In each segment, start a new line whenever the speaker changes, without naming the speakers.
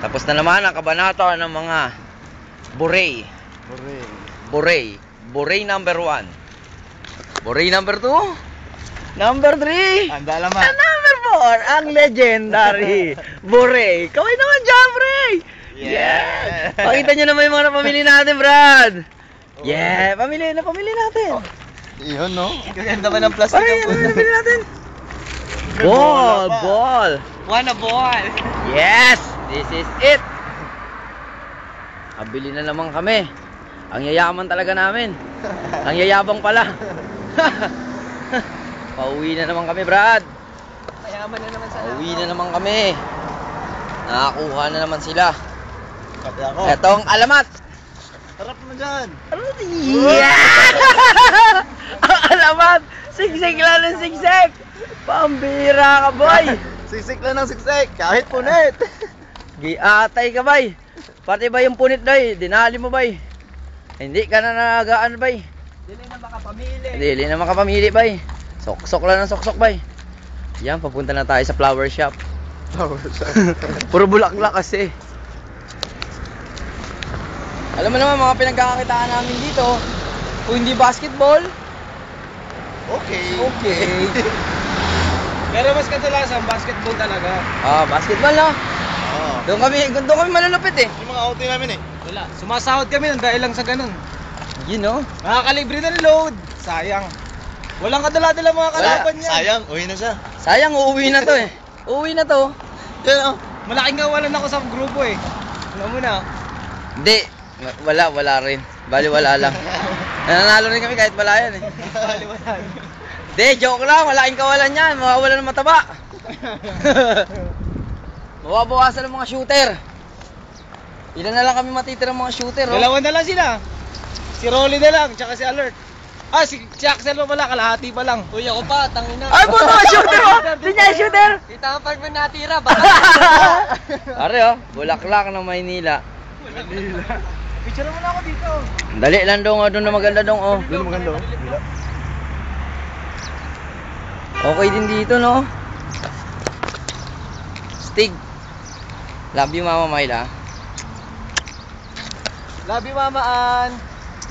Tapos na naman ang kabanata ng mga Borey. Borey number 1. Borey number 2. Number 3.
Anda laman.
And number 4, ang legendary Borey. Kaway naman dyan, Borey. Yeah. Pakita nyo naman yung mga napamili natin, Brad. Yeah, pamili natin.
Iyon, no? Gaganda ba ng plastic
Parang
ang
yan, pamili natin. Ball.
Wanna ball.
Yes, this is it. Kabili na naman kami. Ang yayaman talaga namin. Ang yayabang pala. Pauwi na naman kami, Brad.
Mayaman na naman sana.
Pauwi na naman kami. Nakakuha na naman sila.
Pati ako.
Etong alamat.
Harap mo dyan.
Yeah! Ang alamat. Sigsig lang ng sigsig. Pambira ka, boy.
Siksik lang ng siksik. Kahit punit.
Giatay ka, bay. Pati ba yung punit, bay? Dinali mo, bay. Hindi ka na nanagaan, bay.
Dili na makapamili.
Dili na makapamili, bay. Sok-sok lang ng sok-sok, bay. Yan, papunta na tayo sa flower shop. Puro bulaklak kasi. Alam mo naman, mga pinagkakakitaan namin dito, kung hindi basketball,
Okay.
Pero mas kadalasan basketball talaga.
basketball na.
Oo.
Doon kami malulupit eh.
Yung mga outing namin eh.
Wala. Sumasahod kami ng dahil lang sa ganun.
You know?
Nakakalibre ng load. Sayang. Walang kadala-dala mga kalaban niya.
Sayang, uwi na siya.
Sayang, uuwi na to eh. Uuwi na to.
Yan oh.
Malaking kawalan ako sa grupo eh. Alam mo na.
Hindi. Wala rin. Bali wala lang. Nananalo rin kami kahit wala yan eh. Hindi, joke lang. Malaking kawalan yan. Mawawala ng mataba. Mawabawasan ng mga shooter. Ilan na lang kami matitirang mga shooter, oh.
Dalawa na lang sila. Si Rolly na lang, tsaka si Alert. Si Axel pa pala, kalahati pa lang. Uy, ako pa, tangina.
Ay, puto ka shooter, oh! Hindi niya shooter!
Kita ang pag may natira, baka.
Pare, oh. Bulaklak ng Maynila.
Picture mo na ako dito.
Dali lang dong, oh. Doon na maganda dong, oh.
Doon maganda oh.
Okay din dito, no? Stig. Love you, Mama Myla.
Love you, Mamaan.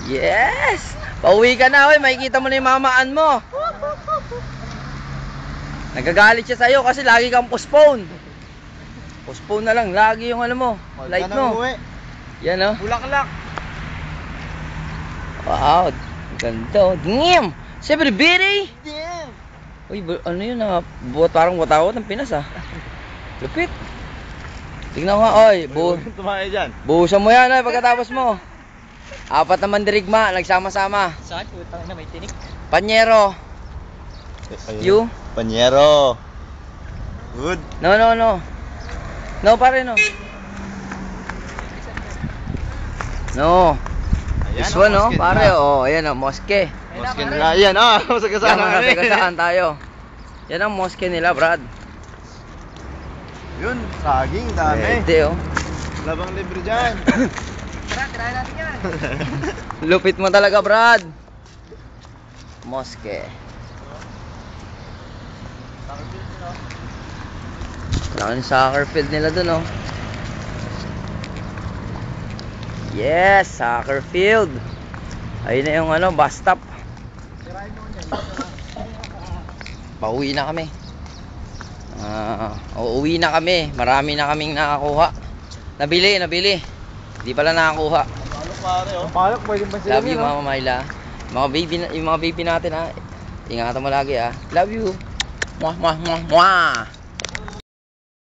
Yes! Pauwi ka na, oy. Makikita mo na yung mamaan mo. Nagagalit siya sa'yo kasi lagi kang postpone. Postpone na lang. Lagi yung ano mo. Light mo. Yan, oh.
Bulaklak.
Wow. Ganda, oh. Damn! Siyempre, bitty!
Damn!
Uy, ano yun, ah? Parang watawat ng Pinas, ah. Lupit. Tingnan mo nga, oy.
Tumayo dyan.
Buhusan mo yan, oy, pagkatapos mo. 4 na mandirigma, nagsama-sama.
Saan? Putang na may tinik.
Panyero. You?
Panyero. Good.
No. No, pare, no. No. This one, no, pare, oh, ayan, oh, moske.
Moske nila. Ayan, masagasaan
Yan, masagasaan tayo. Yan ang moske nila, Brad.
Yun, saging, dami.
Pwede, oh.
Labang libre dyan.
Tara, tirahin natin yan.
Lupit mo talaga, Brad. Moske. Ang soccer field nila dun, oh. Yes, soccer field. Ayun na yung ano, bus stop. Pauwi na kami. Uuwi na kami. Marami na kaming nakakuha. Nabili. Hindi pala nakakuha.
Palok pare oh.
Palok, pwede ba sila?
Love you, Mama Myla. Yung mga baby natin, ha. Ingatan mo lagi, ha. Love you. Mwah.